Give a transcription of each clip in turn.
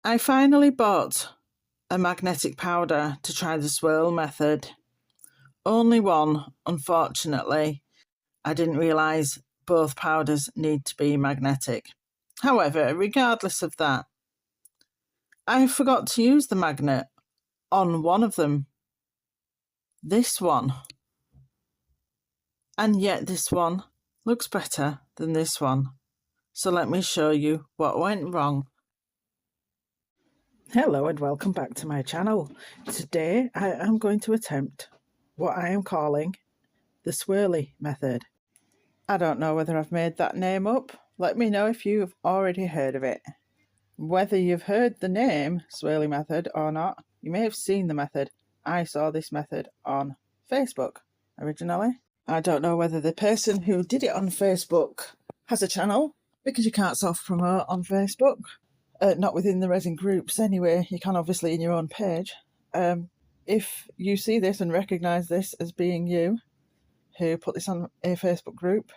I finally bought a magnetic powder to try the swirl method. Only one, unfortunately. I didn't realise both powders need to be magnetic. However, regardless of that, I forgot to use the magnet on one of them. This one. And yet this one looks better than this one. So let me show you what went wrong. Hello and welcome back to my channel. Today I am going to attempt what I am calling the swirly method. I don't know whether I've made that name up. Let me know if you've already heard of it. Whether you've heard the name swirly method or not, you may have seen the method. I saw this method on Facebook originally. I don't know whether the person who did it on Facebook has a channel, because you can't self-promote on Facebook. Not within the resin groups anyway. You can obviously in your own page. If you see this and recognise this as being you who put this on a Facebook group,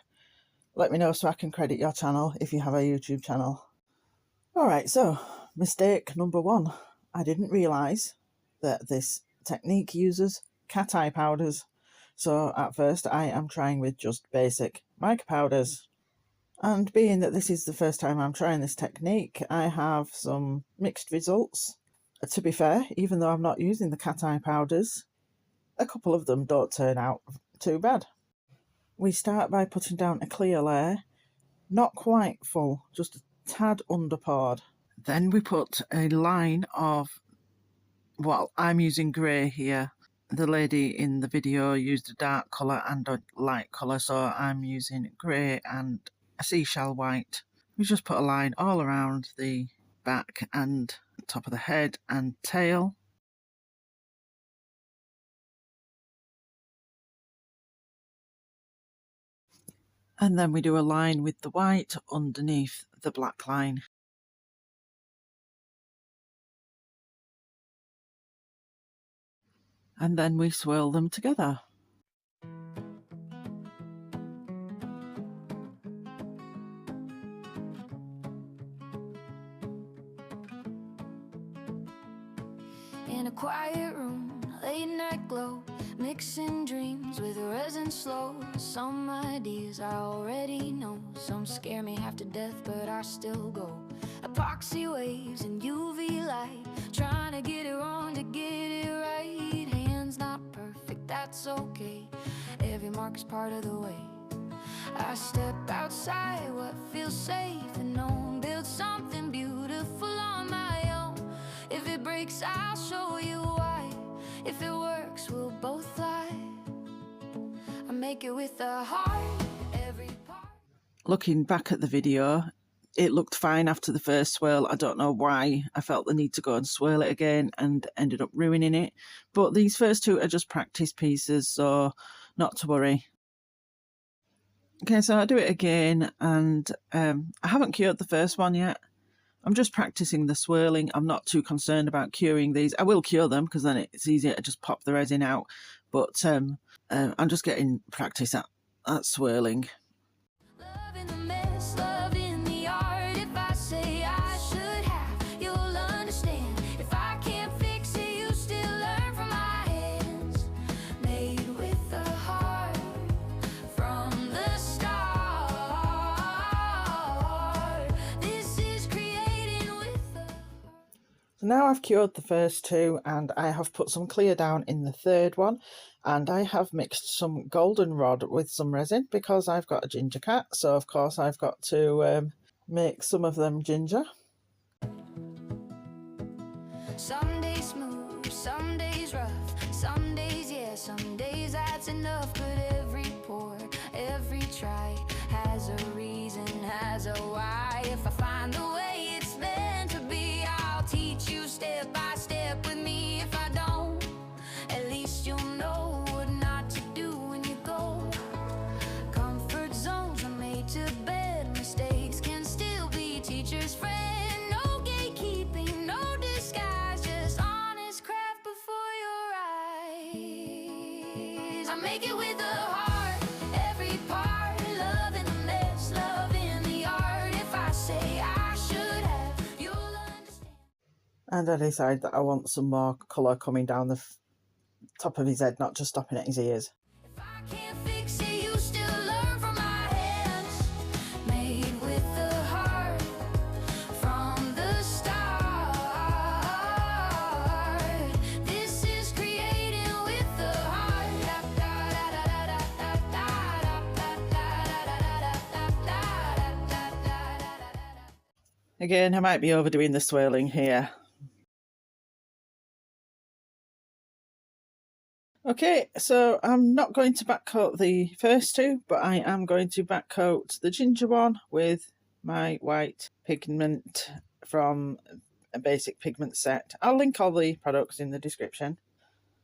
let me know so I can credit your channel if you have a YouTube channel. Alright, so mistake number one. I didn't realise that this technique uses cat eye powders. So at first I am trying with just basic mica powders. And being that this is the first time I'm trying this technique, I have some mixed results. To be fair, even though I'm not using the cat eye powders, a couple of them don't turn out too bad. We start by putting down a clear layer, not quite full, just a tad underpoured. Then we put a line of, well, I'm using grey here. The lady in the video used a dark colour and a light colour, so I'm using grey and a seashell white. We just put a line all around the back and top of the head and tail. And then we do a line with the white underneath the black line. And then we swirl them together. In a quiet room, late night glow, mixing dreams with resin slow. Some ideas I already know, some scare me half to death, but I still go. Epoxy waves and UV light, trying to get it wrong to get it right. Hands not perfect, that's okay, every mark's part of the way. I step outside what feels safe and known, build something beautiful on my own. If it breaks, I'll show you why. If it works, we'll both fly. I make it with a heart, every part. Looking back at the video, it looked fine after the first swirl. I don't know why I felt the need to go and swirl it again and ended up ruining it. But these first two are just practice pieces, so not to worry. Okay, so I do it again, and I haven't cured the first one yet. I'm just practicing the swirling. I'm not too concerned about curing these. I will cure them because then it's easier to just pop the resin out. But I'm just getting practice at swirling. Love in the mess, love in the art. If I say I should have, you'll understand. If I can't fix it, you still learn from my hands. Made with the heart from the start. This is So now I've cured the first two, and I have put some clear down in the third one, and I have mixed some goldenrod with some resin because I've got a ginger cat, so of course I've got to make some of them ginger. Some days smooth, some days rough, some days yeah, some days that's enough, but every pour, every try has a reason, has a why. If I find the way it's meant to be, I'll teach you step by step with me. If I don't, at least you'll know what not to do when you go. Comfort zones are made to bed, mistakes can still be teachers' friend. No gatekeeping, no disguise, just honest craft before your eyes. I make it with a heart, every part, love in the mess, love in the art. If I say I should have, you'll understand. And I decide that I want some more colour coming down the top of his head, not just stopping at his ears. If I can't fix it, you still learn from my hands. Made with the heart from the start. This is creating with the heart. Again, I might be overdoing the swirling here. Okay, so I'm not going to back coat the first two, but I am going to back coat the ginger one with my white pigment from a basic pigment set. I'll link all the products in the description.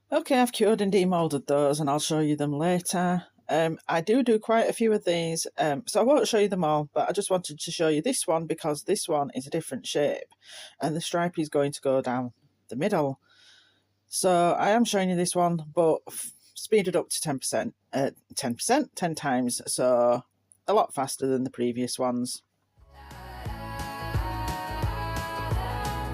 Okay, I've cured and demolded those and I'll show you them later. I do quite a few of these, so I won't show you them all, but I just wanted to show you this one because this one is a different shape and the stripe is going to go down the middle. So I am showing you this one, but speeded up to 10%, 10 times, so a lot faster than the previous ones.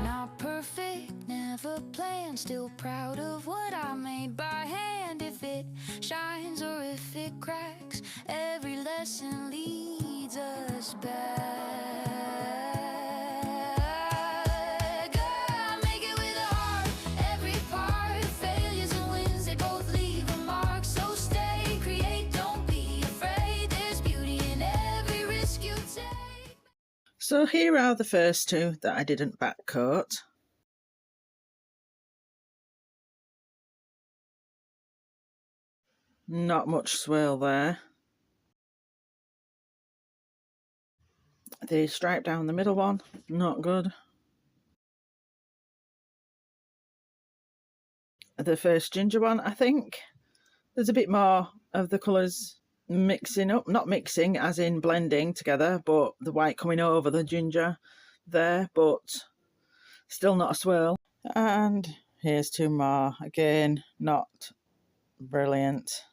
Not perfect, never planned, still proud of what I made by hand. If it shines or if it cracks, every lesson leads us back. So here are the first two that I didn't back coat. Not much swirl there. The stripe down the middle one, not good. The first ginger one, I think there's a bit more of the colours mixing up, not mixing as in blending together, but the white coming over the ginger there, but still not a swirl. And here's two more, again not brilliant.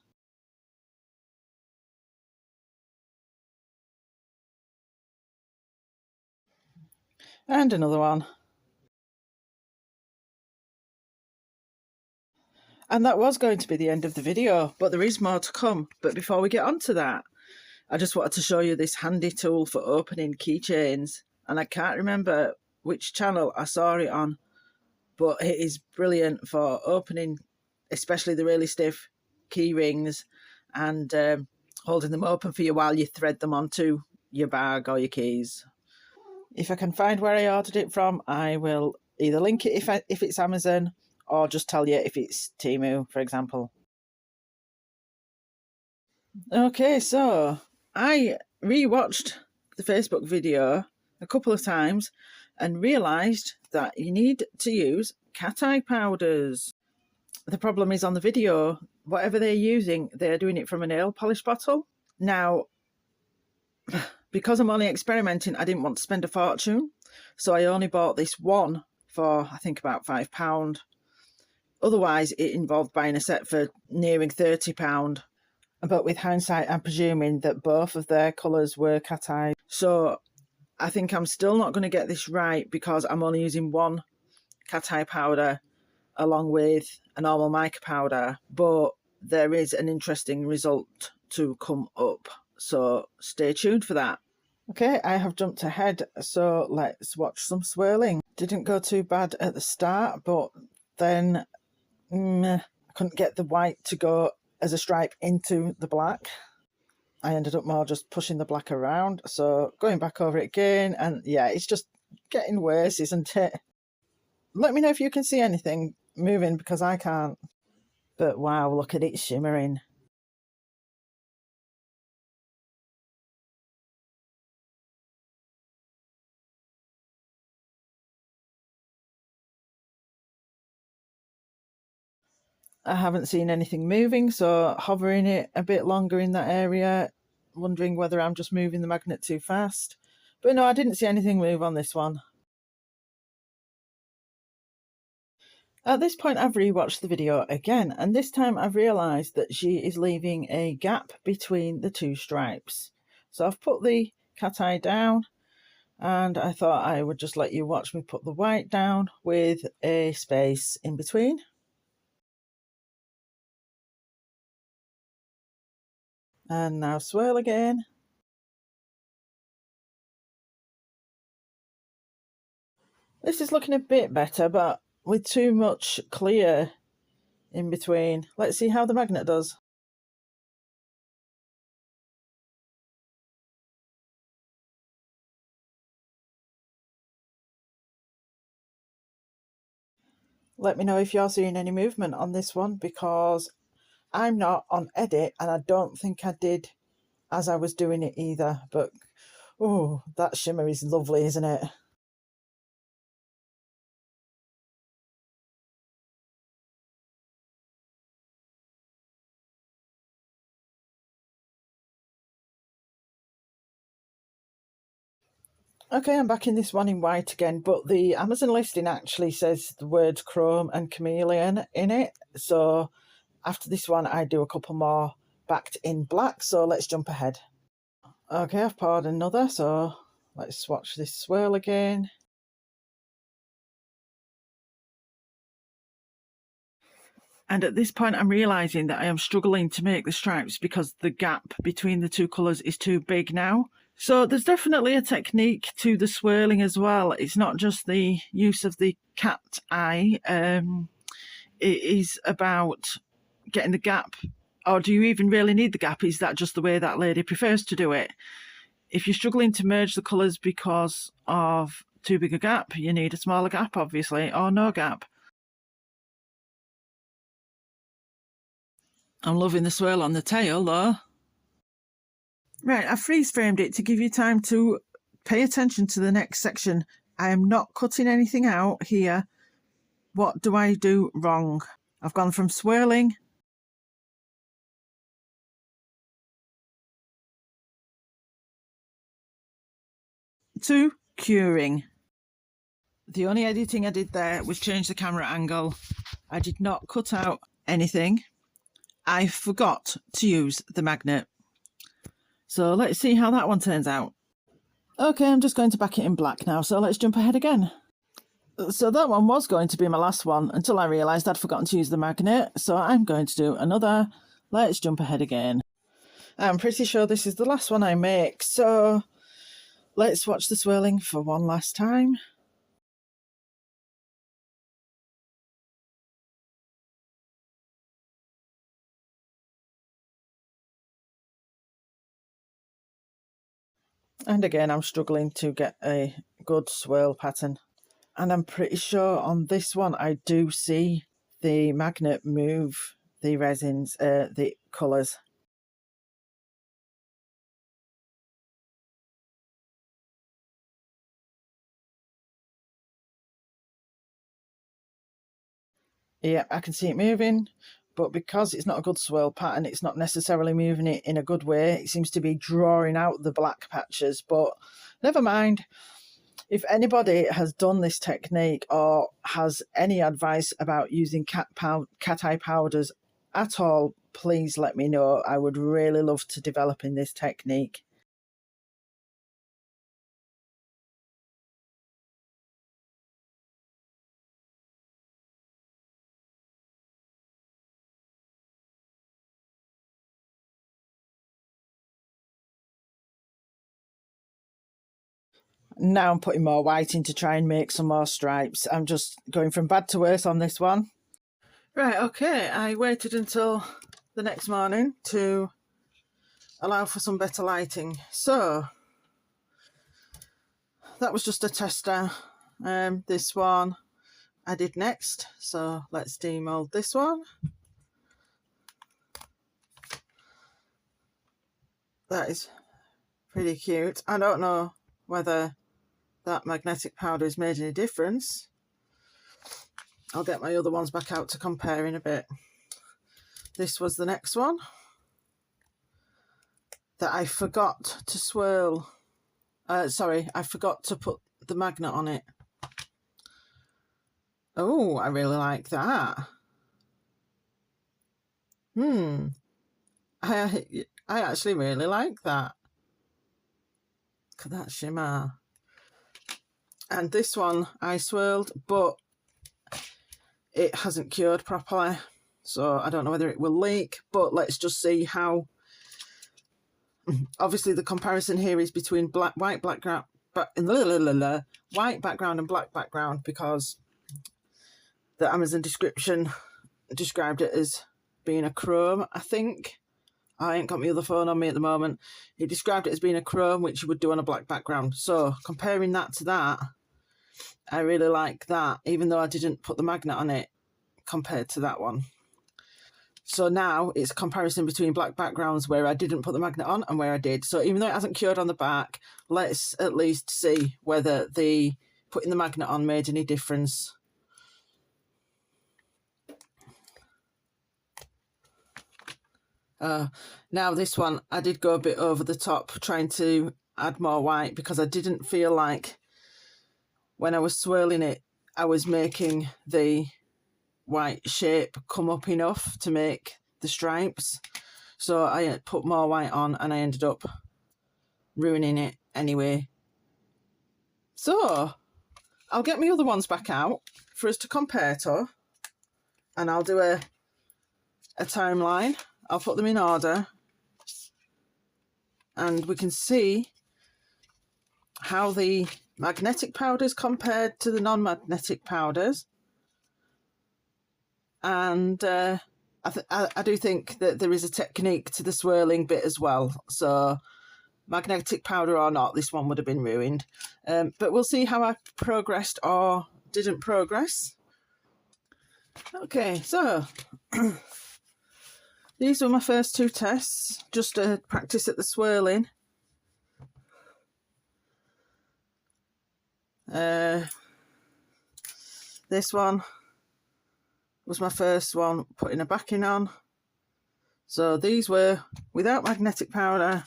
And another one. And that was going to be the end of the video, but there is more to come. But before we get on to that, I just wanted to show you this handy tool for opening keychains. And I can't remember which channel I saw it on, but it is brilliant for opening, especially the really stiff key rings, and holding them open for you while you thread them onto your bag or your keys. If I can find where I ordered it from, I will either link it if it's Amazon, or just tell you if it's Temu, for example. Okay, so I rewatched the Facebook video a couple of times and realised that you need to use cat eye powders. The problem is on the video, whatever they're using, they're doing it from a nail polish bottle. Now, because I'm only experimenting, I didn't want to spend a fortune, so I only bought this one for, I think, about £5. Otherwise, it involved buying a set for nearing £30. But with hindsight, I'm presuming that both of their colours were cat eye. So I think I'm still not going to get this right because I'm only using one cat eye powder along with a normal mica powder. But there is an interesting result to come up. So stay tuned for that. Okay, I have jumped ahead, so let's watch some swirling. Didn't go too bad at the start, but then I couldn't get the white to go as a stripe into the black. I ended up more just pushing the black around, so going back over it again, and yeah, it's just getting worse, isn't it? Let me know if you can see anything moving, because I can't. But wow, look at it shimmering. I haven't seen anything moving, so hovering it a bit longer in that area, wondering whether I'm just moving the magnet too fast. But no, I didn't see anything move on this one. At this point, I've rewatched the video again, and this time I've realised that she is leaving a gap between the two stripes. So I've put the cat eye down, And I thought I would just let you watch me put the white down with a space in between. And now swirl again. This is looking a bit better, but with too much clear in between. Let's see how the magnet does. Let me know if you're seeing any movement on this one, because I'm not on edit and I don't think I did as I was doing it either. But oh, that shimmer is lovely, isn't it? Okay, I'm back in this one in white again, but the Amazon listing actually says the words chrome and chameleon in it. So after this one, I do a couple more backed in black. So let's jump ahead. Okay, I've poured another, so let's swatch this swirl again. And at this point, I'm realising that I am struggling to make the stripes because the gap between the two colours is too big now. So there's definitely a technique to the swirling as well. It's not just the use of the cat eye. It is about getting the gap. Or do you even really need the gap? Is that just the way that lady prefers to do it? If you're struggling to merge the colours because of too big a gap, you need a smaller gap, obviously, or no gap. I'm loving the swirl on the tail, though. Right, I freeze framed it to give you time to pay attention to the next section. I am not cutting anything out here. What do I do wrong? I've gone from swirling to curing. The only editing I did there was change the camera angle. I did not cut out anything. I forgot to use the magnet. So let's see how that one turns out. Okay, I'm just going to back it in black now, so let's jump ahead again. So that one was going to be my last one until I realised I'd forgotten to use the magnet, so I'm going to do another. Let's jump ahead again. I'm pretty sure this is the last one I make, so let's watch the swirling for one last time. And again, I'm struggling to get a good swirl pattern. And I'm pretty sure on this one, I do see the magnet move the resins, the colours. Yeah, I can see it moving, but because it's not a good swirl pattern, it's not necessarily moving it in a good way. It seems to be drawing out the black patches, but never mind. If anybody has done this technique or has any advice about using cat eye powders at all, please let me know. I would really love to develop in this technique. Now I'm putting more white in to try and make some more stripes. I'm just going from bad to worse on this one. Right, okay, I waited until the next morning to allow for some better lighting. So that was just a tester. This one I did next, so let's demold this one. That is pretty cute. I don't know whether that magnetic powder has made any difference. I'll get my other ones back out to compare in a bit. This was the next one that I forgot to swirl. Sorry, I forgot to put the magnet on it. Oh, I really like that. I actually really like that. Look at that shimmer. And this one I swirled, but it hasn't cured properly. So I don't know whether it will leak, but let's just see how. Obviously the comparison here is between white background and black background, because the Amazon description described it as being a chrome, I think. I ain't got my other phone on me at the moment. He described it as being a chrome, which you would do on a black background. So comparing that to that, I really like that, even though I didn't put the magnet on it compared to that one. So now it's a comparison between black backgrounds where I didn't put the magnet on and where I did. So even though it hasn't cured on the back, let's at least see whether the putting the magnet on made any difference. Now this one, I did go a bit over the top trying to add more white, because I didn't feel like when I was swirling it, I was making the white shape come up enough to make the stripes. So I put more white on and I ended up ruining it anyway. So I'll get my other ones back out for us to compare to, and I'll do a timeline. I'll put them in order and we can see how the magnetic powders compared to the non-magnetic powders. And I do think that there is a technique to the swirling bit as well. So magnetic powder or not, this one would have been ruined. But we'll see how I progressed or didn't progress. Okay, so these were my first two tests, just to practice at the swirling. This one was my first one putting a backing on. So these were without magnetic powder.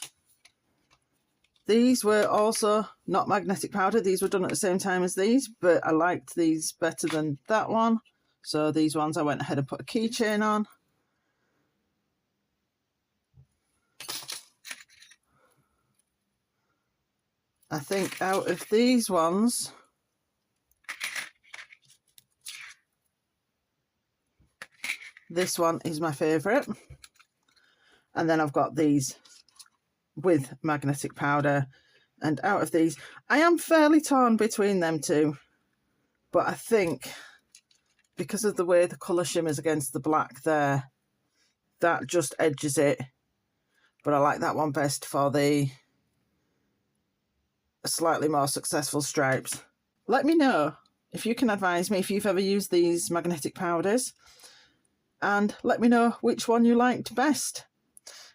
These were also not magnetic powder. These were done at the same time as these, but I liked these better than that one. So these ones I went ahead and put a keychain on. I think out of these ones, this one is my favourite. And then I've got these with magnetic powder. And out of these, I am fairly torn between them two. But I think because of the way the colour shimmers against the black there, that just edges it. But I like that one best for the slightly more successful stripes. Let me know if you can advise me if you've ever used these magnetic powders, and let me know which one you liked best.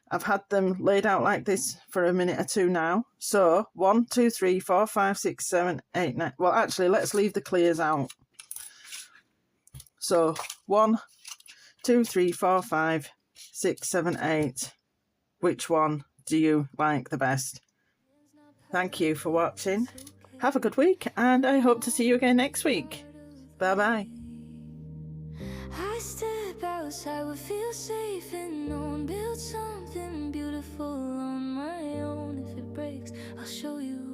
I've had them laid out like this for a minute or two now. So 1, 2, 3, 4, 5, 6, 7, 8, 9. Well, actually, let's leave the clears out. So 1, 2, 3, 4, 5, 6, 7, 8. Which one do you like the best? Thank you for watching. Have a good week, and I hope to see you again next week. Bye-bye. I step outside, would feel safe and known. Build something beautiful on my own. If it breaks, I'll show you.